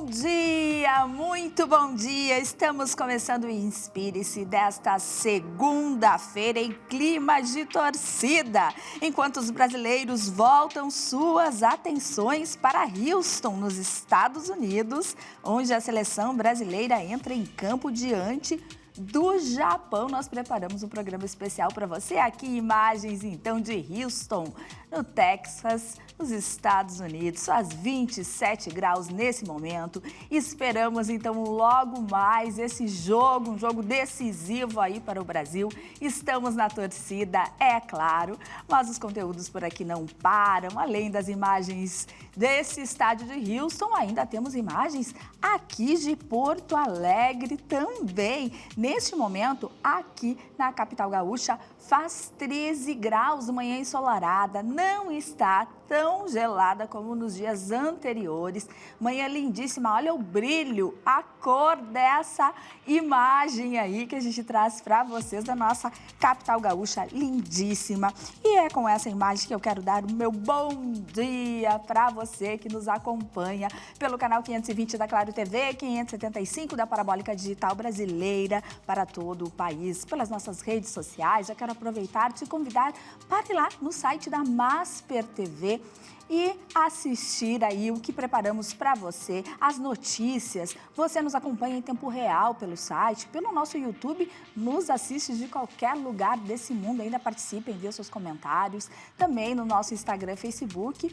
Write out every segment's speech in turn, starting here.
Muito bom dia! Estamos começando o Inspire-se desta segunda-feira em clima de torcida, enquanto os brasileiros voltam suas atenções para Houston, nos Estados Unidos, onde a seleção brasileira entra em campo diante do Japão. Nós preparamos um programa especial para você. Aqui imagens então de Houston, no Texas, nos Estados Unidos, faz 27 graus nesse momento. Esperamos então logo mais esse jogo, um jogo decisivo aí para o Brasil. Estamos na torcida, é claro, mas os conteúdos por aqui não param. Além das imagens desse estádio de Houston, ainda temos imagens aqui de Porto Alegre também. Neste momento, aqui na capital gaúcha, faz 13 graus, manhã ensolarada, não está tão gelada como nos dias anteriores. Manhã lindíssima, olha o brilho, a cor dessa imagem aí que a gente traz para vocês da nossa capital gaúcha, lindíssima. E é com essa imagem que eu quero dar o meu bom dia para você que nos acompanha pelo canal 520 da Claro TV, 575 da Parabólica Digital Brasileira, para todo o país, pelas nossas redes sociais. Já quero aproveitar e te convidar para ir lá no site da Masper TV e assistir aí o que preparamos para você, as notícias. Você nos acompanha em tempo real pelo site, pelo nosso YouTube, nos assiste de qualquer lugar desse mundo, ainda participe, envie seus comentários, também no nosso Instagram, Facebook.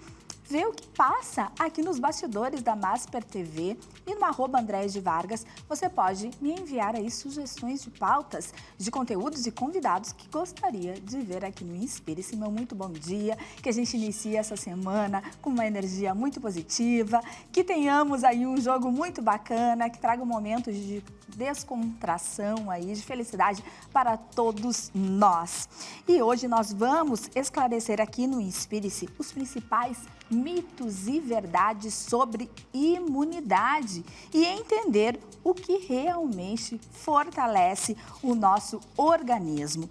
Vê o que passa aqui nos bastidores da Masper TV e no @Andréia de Vargas. Você pode me enviar aí sugestões de pautas, de conteúdos e convidados que gostaria de ver aqui no Inspire-se. Meu muito bom dia, que a gente inicie essa semana com uma energia muito positiva, que tenhamos aí um jogo muito bacana, que traga um momento de descontração aí, de felicidade para todos nós. E hoje nós vamos esclarecer aqui no Inspire-se os principais mitos e verdades sobre imunidade e entender o que realmente fortalece o nosso organismo.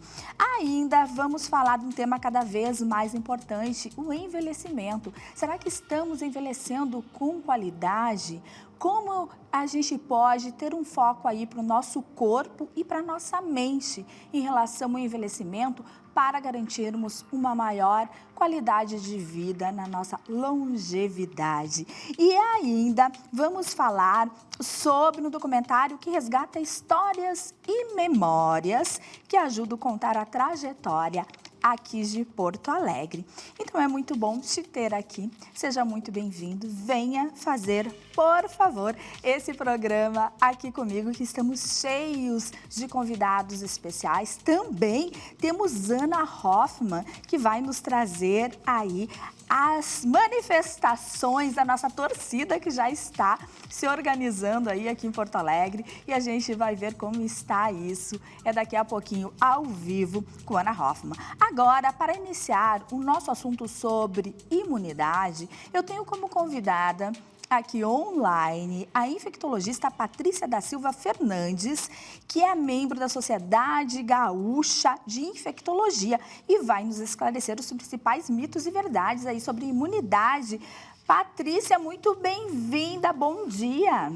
Ainda vamos falar de um tema cada vez mais importante, o envelhecimento. Será que estamos envelhecendo com qualidade? Como a gente pode ter um foco aí para o nosso corpo e para a nossa mente em relação ao envelhecimento para garantirmos uma maior qualidade de vida na nossa longevidade. E ainda vamos falar sobre um documentário que resgata histórias e memórias que ajudam a contar a trajetória aqui de Porto Alegre. Então é muito bom te ter aqui. Seja muito bem-vindo. Venha fazer, por favor, esse programa aqui comigo, que estamos cheios de convidados especiais. Também temos Ana Hoffman, que vai nos trazer aí as manifestações da nossa torcida, que já está se organizando aí aqui em Porto Alegre, e a gente vai ver como está isso. É daqui a pouquinho, ao vivo, com Ana Hoffman. Agora, para iniciar o nosso assunto sobre imunidade, eu tenho como convidada aqui online a infectologista Patrícia da Silva Fernandes, que é membro da Sociedade Gaúcha de Infectologia e vai nos esclarecer os principais mitos e verdades aí sobre imunidade. Patrícia, muito bem-vinda, bom dia.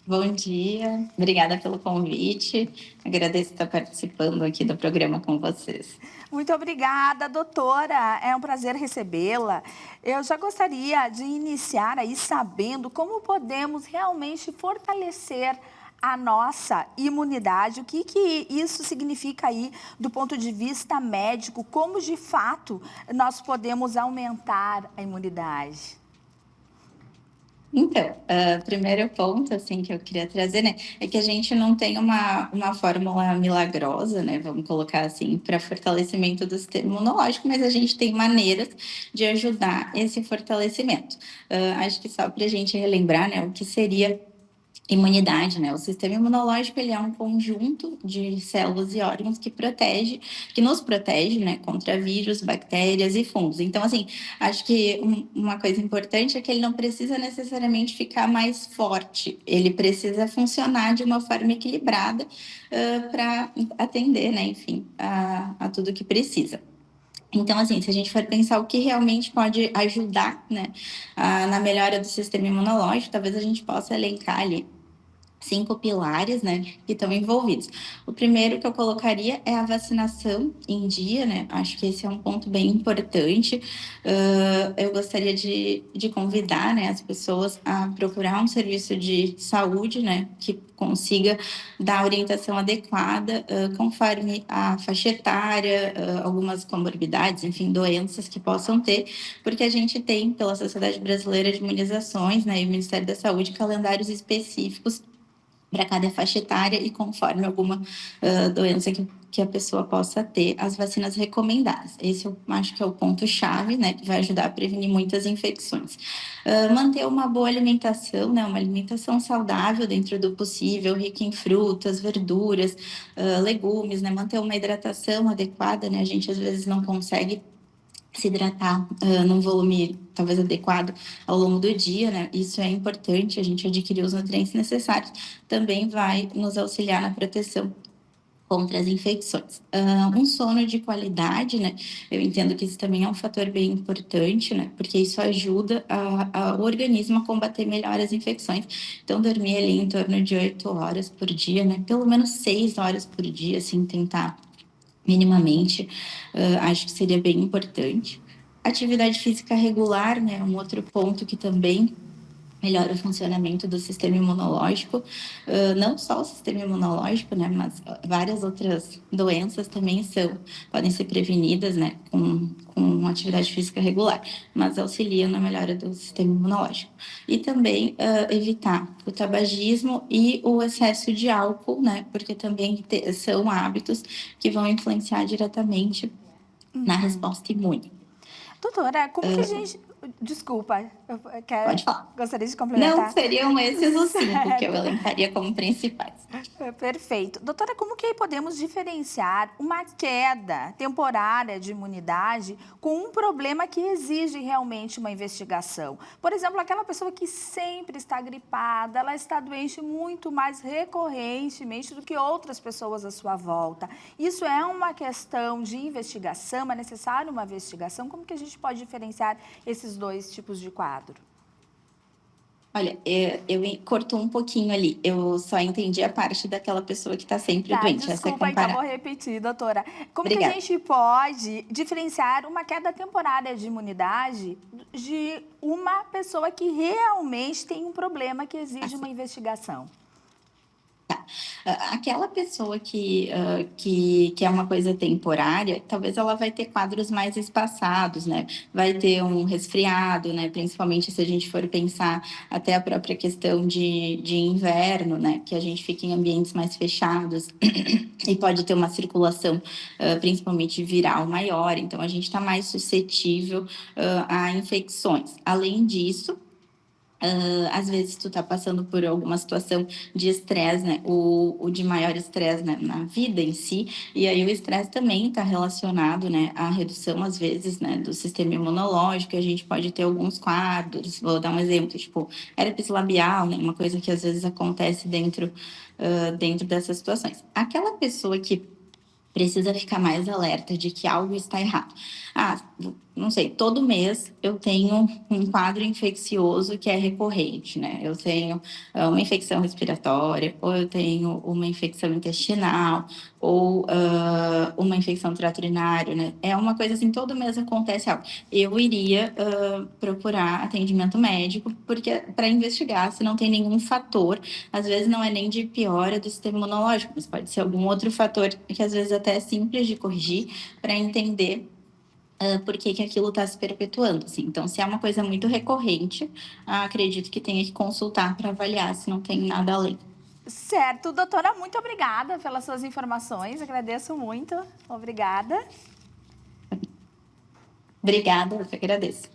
Bom dia, obrigada pelo convite, agradeço estar participando aqui do programa com vocês. Muito obrigada, doutora, é um prazer recebê-la. Eu já gostaria de iniciar aí sabendo como podemos realmente fortalecer a nossa imunidade, o que isso significa aí do ponto de vista médico, como de fato nós podemos aumentar a imunidade. Então, o primeiro ponto, assim, que eu queria trazer, né, é que a gente não tem uma fórmula milagrosa, né, vamos colocar assim, para fortalecimento do sistema imunológico, mas a gente tem maneiras de ajudar esse fortalecimento. Acho que só para a gente relembrar, né, o que seria imunidade, né? O sistema imunológico, ele é um conjunto de células e órgãos que nos protege, né, contra vírus, bactérias e fungos. Então, assim, acho que uma coisa importante é que ele não precisa necessariamente ficar mais forte, ele precisa funcionar de uma forma equilibrada para atender, né, enfim, a tudo que precisa. Então, assim, se a gente for pensar o que realmente pode ajudar, né, na melhora do sistema imunológico, talvez a gente possa elencar ali 5 pilares, né, que estão envolvidos. O primeiro que eu colocaria é a vacinação em dia, né? Acho que esse é um ponto bem importante. Eu gostaria de convidar, né, as pessoas a procurar um serviço de saúde, né, que consiga dar a orientação adequada, conforme a faixa etária, algumas comorbidades, enfim, doenças que possam ter, porque a gente tem, pela Sociedade Brasileira de Imunizações, né, e o Ministério da Saúde, calendários específicos para cada faixa etária e conforme alguma doença que a pessoa possa ter, as vacinas recomendadas. Esse eu acho que é o ponto-chave, né, que vai ajudar a prevenir muitas infecções. Manter uma boa alimentação, né, uma alimentação saudável dentro do possível, rica em frutas, verduras, legumes, né, manter uma hidratação adequada, né, a gente às vezes não consegue se hidratar num volume talvez adequado ao longo do dia, né? Isso é importante, a gente adquirir os nutrientes necessários, também vai nos auxiliar na proteção contra as infecções. Um sono de qualidade, né? Eu entendo que isso também é um fator bem importante, né? Porque isso ajuda o organismo a combater melhor as infecções. Então, dormir ali em torno de 8 horas por dia, né? Pelo menos 6 horas por dia, assim, tentar minimamente, acho que seria bem importante. Atividade física regular, né, um outro ponto que também melhora o funcionamento do sistema imunológico, não só o sistema imunológico, né, mas várias outras doenças também podem ser prevenidas, né, com atividade física regular, mas auxiliam na melhora do sistema imunológico. E também evitar o tabagismo e o excesso de álcool, né, porque também são hábitos que vão influenciar diretamente na resposta imune. Doutora, como que a gente... Desculpa, Pode falar. gostaria de Não, complementar? seriam esses os 5 que eu Certo. elencaria como principais. Perfeito. Doutora, como que podemos diferenciar uma queda temporária de imunidade com um problema que exige realmente uma investigação? Por exemplo, aquela pessoa que sempre está gripada, ela está doente muito mais recorrentemente do que outras pessoas à sua volta. Isso é uma questão de investigação? É necessário uma investigação? Como que a gente pode diferenciar esses dois tipos de quadro? Olha, cortou um pouquinho ali. Eu só entendi a parte daquela pessoa que está sempre Tá, doente. Essa é desculpa, então vou comparar. repetir, doutora. Como que a Obrigada. gente pode diferenciar uma queda temporária de imunidade de uma pessoa que realmente tem um problema que exige uma investigação? Aquela pessoa que é uma coisa temporária, talvez ela vai ter quadros mais espaçados, né? Vai ter um resfriado, né? Principalmente se a gente for pensar até a própria questão de inverno, né? Que a gente fica em ambientes mais fechados e pode ter uma circulação, principalmente viral maior. Então, a gente está mais suscetível a infecções. Além disso, às vezes tu tá passando por alguma situação de estresse, né? O de maior estresse, né? Na vida em si. E aí o estresse também está relacionado, né? À redução, às vezes, né? Do sistema imunológico. A gente pode ter alguns quadros. Vou dar um exemplo, tipo, herpes labial, né? Uma coisa que às vezes acontece dentro dessas situações. Aquela pessoa que precisa ficar mais alerta de que algo está errado. Ah, não sei, todo mês eu tenho um quadro infeccioso que é recorrente, né? Eu tenho uma infecção respiratória, ou eu tenho uma infecção intestinal, ou uma infecção trato urinário, né? É uma coisa assim, todo mês acontece algo. Eu iria procurar atendimento médico, porque para investigar se não tem nenhum fator, às vezes não é nem de piora do sistema imunológico, mas pode ser algum outro fator que às vezes até é simples de corrigir para entender por que aquilo está se perpetuando. Assim. Então, se é uma coisa muito recorrente, acredito que tenha que consultar para avaliar se não tem nada além. Certo, doutora, muito obrigada pelas suas informações, agradeço muito, obrigada. Obrigada, eu que agradeço.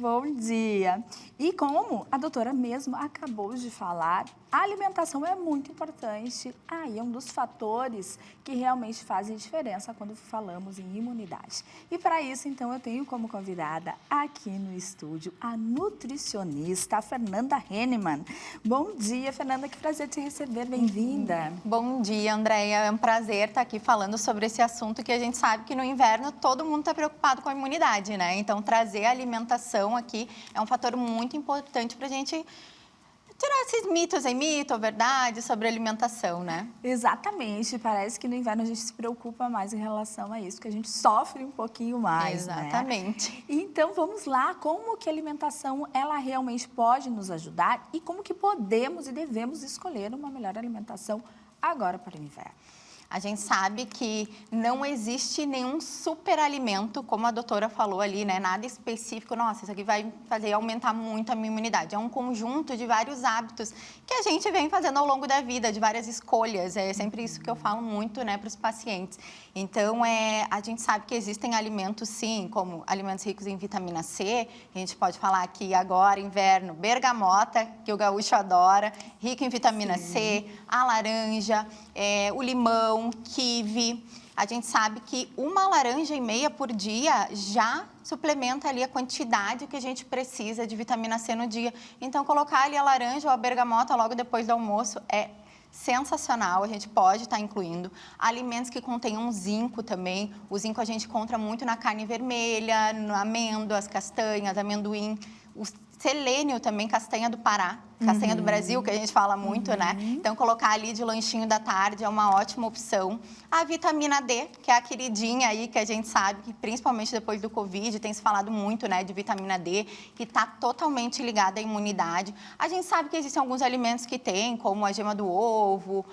Bom dia. E como a doutora mesmo acabou de falar, a alimentação é muito importante. Aí é um dos fatores que realmente fazem diferença quando falamos em imunidade. E para isso, então, eu tenho como convidada aqui no estúdio a nutricionista a Fernanda Henneman. Bom dia, Fernanda, que prazer te receber, bem-vinda. Bom dia, Andréia, é um prazer estar aqui falando sobre esse assunto que a gente sabe que no inverno todo mundo está preocupado com a imunidade, né? Então, trazer a alimentação aqui é um fator muito importante para a gente tirar esses mitos aí, mito ou verdade sobre alimentação, né? Exatamente, parece que no inverno a gente se preocupa mais em relação a isso, que a gente sofre um pouquinho mais, Exatamente. né? Então, vamos lá, como que a alimentação, ela realmente pode nos ajudar e como que podemos e devemos escolher uma melhor alimentação agora para o inverno? A gente sabe que não existe nenhum superalimento, como a doutora falou ali, né? Nada específico, nossa, isso aqui vai fazer aumentar muito a minha imunidade. É um conjunto de vários hábitos que a gente vem fazendo ao longo da vida, de várias escolhas. É sempre isso que eu falo muito, né, para os pacientes. Então, a gente sabe que existem alimentos, sim, como alimentos ricos em vitamina C. A gente pode falar aqui agora, inverno, bergamota, que o gaúcho adora, rico em vitamina C, a laranja, o limão, kiwi. A gente sabe que 1,5 laranja por dia já suplementa ali a quantidade que a gente precisa de vitamina C no dia. Então, colocar ali a laranja ou a bergamota logo depois do almoço é sensacional, a gente pode estar incluindo. Alimentos que contenham zinco também. O zinco a gente encontra muito na carne vermelha, no amêndoas, castanhas, amendoim. O selênio também, castanha do Pará, castanha do Brasil, que a gente fala muito, né? Então, colocar ali de lanchinho da tarde é uma ótima opção. A vitamina D, que é a queridinha aí, que a gente sabe que principalmente depois do Covid, tem se falado muito, né, de vitamina D, que está totalmente ligada à imunidade. A gente sabe que existem alguns alimentos que tem, como a gema do ovo,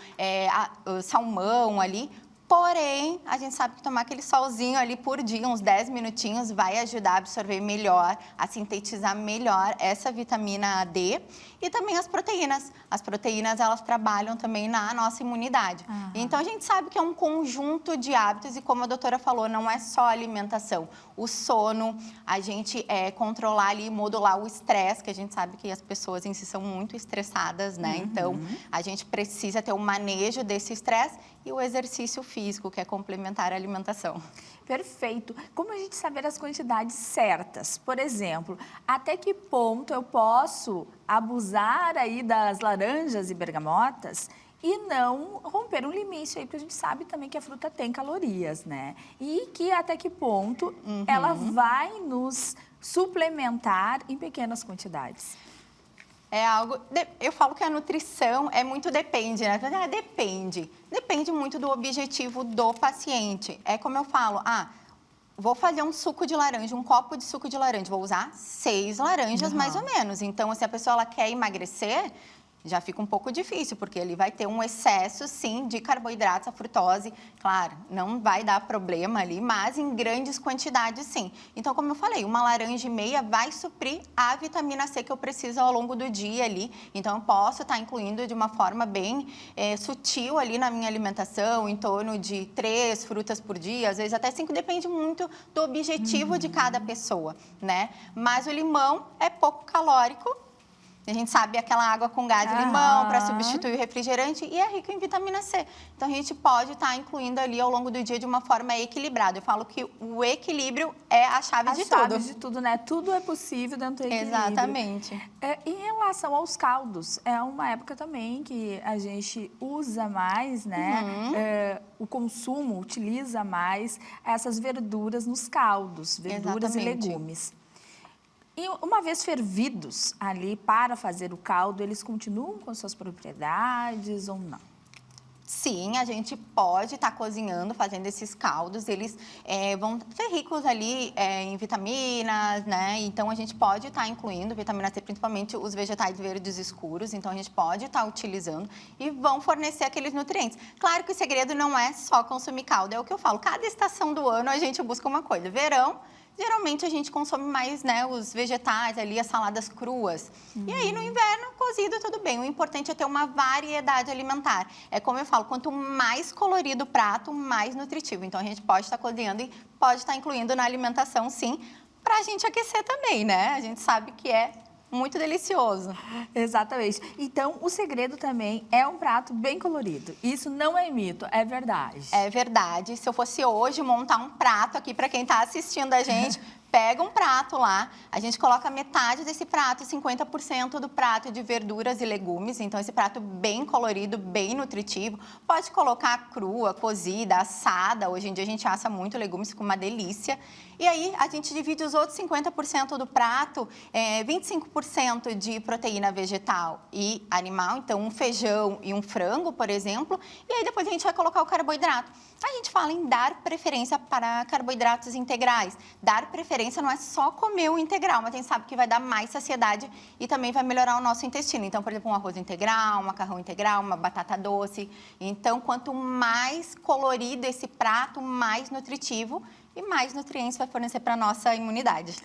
o salmão ali. Porém, a gente sabe que tomar aquele solzinho ali por dia, uns 10 minutinhos, vai ajudar a absorver melhor, a sintetizar melhor essa vitamina D. E também as proteínas. As proteínas, elas trabalham também na nossa imunidade. Então, a gente sabe que é um conjunto de hábitos e, como a doutora falou, não é só alimentação. O sono, a gente controlar ali, modular o estresse, que a gente sabe que as pessoas em si são muito estressadas, né? Então, a gente precisa ter o manejo desse estresse e o exercício físico, que é complementar a alimentação. Perfeito. Como a gente saber as quantidades certas? Por exemplo, até que ponto eu posso abusar aí das laranjas e bergamotas e não romper um limite aí, porque a gente sabe também que a fruta tem calorias, né? E que até que ponto ela vai nos suplementar em pequenas quantidades. É algo... Eu falo que a nutrição é muito depende, né? Depende. Depende muito do objetivo do paciente. É como eu falo, vou fazer um suco de laranja, um copo de suco de laranja. Vou usar 6 laranjas, mais ou menos. Então, se a pessoa ela quer emagrecer, já fica um pouco difícil, porque ele vai ter um excesso, sim, de carboidratos, a frutose. Claro, não vai dar problema ali, mas em grandes quantidades, sim. Então, como eu falei, 1,5 laranja vai suprir a vitamina C que eu preciso ao longo do dia ali. Então, eu posso estar incluindo de uma forma bem sutil ali na minha alimentação, em torno de 3 frutas por dia, às vezes até 5, depende muito do objetivo de cada pessoa, né? Mas o limão é pouco calórico. A gente sabe aquela água com gás de limão para substituir o refrigerante e é rico em vitamina C. Então, a gente pode estar incluindo ali ao longo do dia de uma forma equilibrada. Eu falo que o equilíbrio é a chave de tudo. A chave de tudo, né? Tudo é possível dentro do equilíbrio. Exatamente. Em relação aos caldos, é uma época também que a gente usa mais, né? O consumo utiliza mais essas verduras nos caldos, verduras e legumes. E uma vez fervidos ali para fazer o caldo, eles continuam com suas propriedades ou não? Sim, a gente pode estar cozinhando, fazendo esses caldos. Eles vão ser ricos ali em vitaminas, né? Então, a gente pode estar incluindo vitamina C, principalmente os vegetais verdes escuros. Então, a gente pode estar utilizando e vão fornecer aqueles nutrientes. Claro que o segredo não é só consumir caldo. É o que eu falo, cada estação do ano a gente busca uma coisa. Verão, geralmente a gente consome mais, né, os vegetais ali, as saladas cruas. E aí, no inverno, cozido, tudo bem. O importante é ter uma variedade alimentar. É como eu falo, quanto mais colorido o prato, mais nutritivo. Então, a gente pode estar cozinhando e pode estar incluindo na alimentação, sim, para a gente aquecer também, né? A gente sabe que é muito delicioso. Exatamente. Então, o segredo também é um prato bem colorido. Isso não é mito, é verdade. É verdade. Se eu fosse hoje montar um prato aqui para quem está assistindo a gente, pega um prato lá, a gente coloca metade desse prato, 50% do prato de verduras e legumes. Então, esse prato bem colorido, bem nutritivo. Pode colocar crua, cozida, assada. Hoje em dia a gente assa muito legumes, fica uma delícia. E aí, a gente divide os outros 50% do prato, 25% de proteína vegetal e animal. Então, um feijão e um frango, por exemplo. E aí, depois a gente vai colocar o carboidrato. A gente fala em dar preferência para carboidratos integrais. Dar preferência não é só comer o integral, mas a gente sabe que vai dar mais saciedade e também vai melhorar o nosso intestino. Então, por exemplo, um arroz integral, um macarrão integral, uma batata doce. Então, quanto mais colorido esse prato, mais nutritivo e mais nutrientes vai fornecer para a nossa imunidade.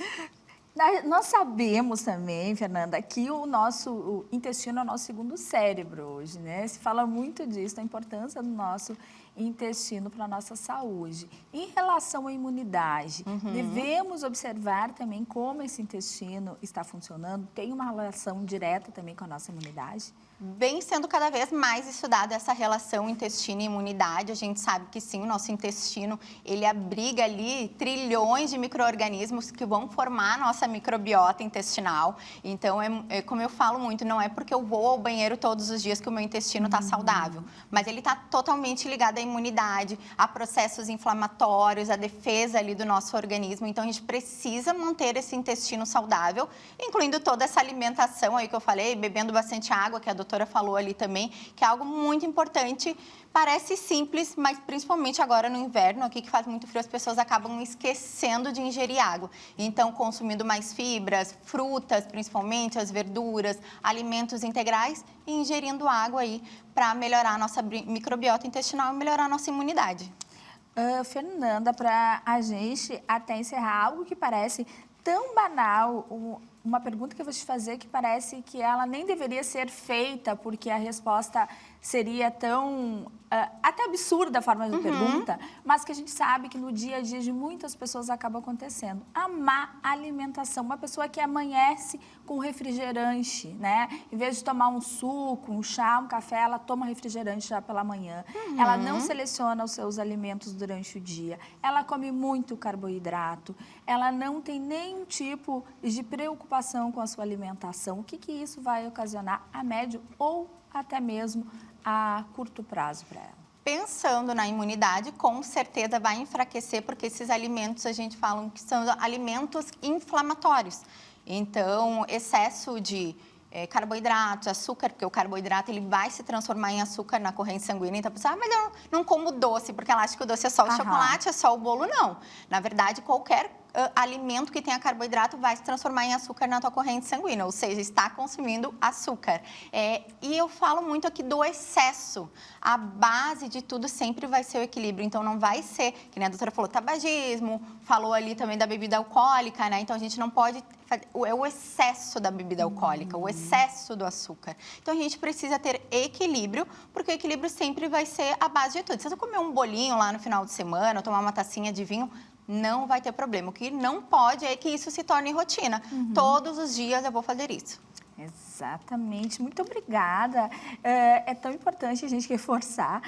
Nós sabemos também, Fernanda, que o intestino é o nosso segundo cérebro hoje, né? Se fala muito disso, da importância do nosso intestino para a nossa saúde. Em relação à imunidade, devemos observar também como esse intestino está funcionando? Tem uma relação direta também com a nossa imunidade? Vem sendo cada vez mais estudada essa relação intestino e imunidade. A gente sabe que sim, o nosso intestino, ele abriga ali trilhões de micro-organismos que vão formar a nossa microbiota intestinal. Então, como eu falo muito, não é porque eu vou ao banheiro todos os dias que o meu intestino está saudável, mas ele está totalmente ligado à imunidade, a processos inflamatórios, à defesa ali do nosso organismo. Então, a gente precisa manter esse intestino saudável, incluindo toda essa alimentação aí que eu falei, bebendo bastante água, que a doutora falou ali também, que é algo muito importante. Parece simples, mas principalmente agora no inverno, aqui que faz muito frio, as pessoas acabam esquecendo de ingerir água. Então, consumindo mais fibras, frutas, principalmente as verduras, alimentos integrais e ingerindo água aí para melhorar a nossa microbiota intestinal e melhorar a nossa imunidade. Fernanda, para a gente até encerrar, algo que parece tão banal, uma pergunta que eu vou te fazer que parece que ela nem deveria ser feita, porque a resposta seria tão até absurda a forma de pergunta, mas que a gente sabe que no dia a dia de muitas pessoas acaba acontecendo. A má alimentação, uma pessoa que amanhece com refrigerante, né? Em vez de tomar um suco, um chá, um café, ela toma refrigerante já pela manhã. Ela não seleciona os seus alimentos durante o dia. Ela come muito carboidrato. Ela não tem nenhum tipo de preocupação com a sua alimentação. O que isso vai ocasionar a médio ou até mesmo a curto prazo para ela? Pensando na imunidade, com certeza vai enfraquecer, porque esses alimentos a gente fala que são alimentos inflamatórios. Então, excesso de carboidratos, açúcar, porque o carboidrato ele vai se transformar em açúcar na corrente sanguínea. Então, a pessoa, mas eu não como doce, porque ela acha que o doce é só o chocolate, é só o bolo. Não. Na verdade, qualquer alimento que tenha carboidrato vai se transformar em açúcar na tua corrente sanguínea, ou seja, está consumindo açúcar. E eu falo muito aqui do excesso. A base de tudo sempre vai ser o equilíbrio. Então, não vai ser, que nem a doutora falou, tabagismo, falou ali também da bebida alcoólica, né? Então, a gente não pode fazer o excesso da bebida alcoólica, o excesso do açúcar. Então, a gente precisa ter equilíbrio, porque o equilíbrio sempre vai ser a base de tudo. Se você comer um bolinho lá no final de semana, ou tomar uma tacinha de vinho, não vai ter problema. O que não pode é que isso se torne rotina. Todos os dias eu vou fazer isso. Exatamente. Muito obrigada. É tão importante a gente reforçar,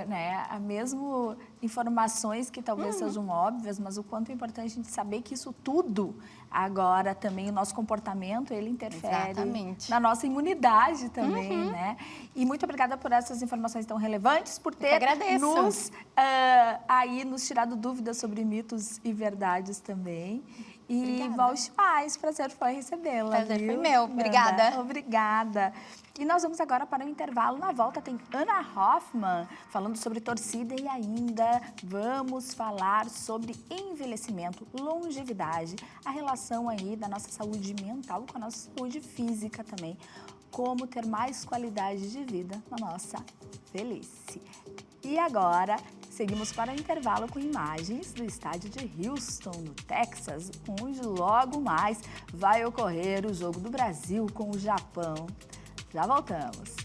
né? Mesmo informações que talvez sejam óbvias, mas o quanto é importante a gente saber que isso tudo, agora também o nosso comportamento, ele interfere na nossa imunidade também, né? E muito obrigada por essas informações tão relevantes, por ter nos tirado dúvidas sobre mitos e verdades também. E volte mais, prazer foi recebê-la. Prazer foi meu, obrigada. Obrigada. E nós vamos agora para o intervalo. Na volta tem Ana Hoffman falando sobre torcida e ainda vamos falar sobre envelhecimento, longevidade, a relação aí da nossa saúde mental com a nossa saúde física também. Como ter mais qualidade de vida na nossa velhice. E agora, seguimos para o intervalo com imagens do estádio de Houston, no Texas, onde logo mais vai ocorrer o Jogo do Brasil com o Japão. Já voltamos.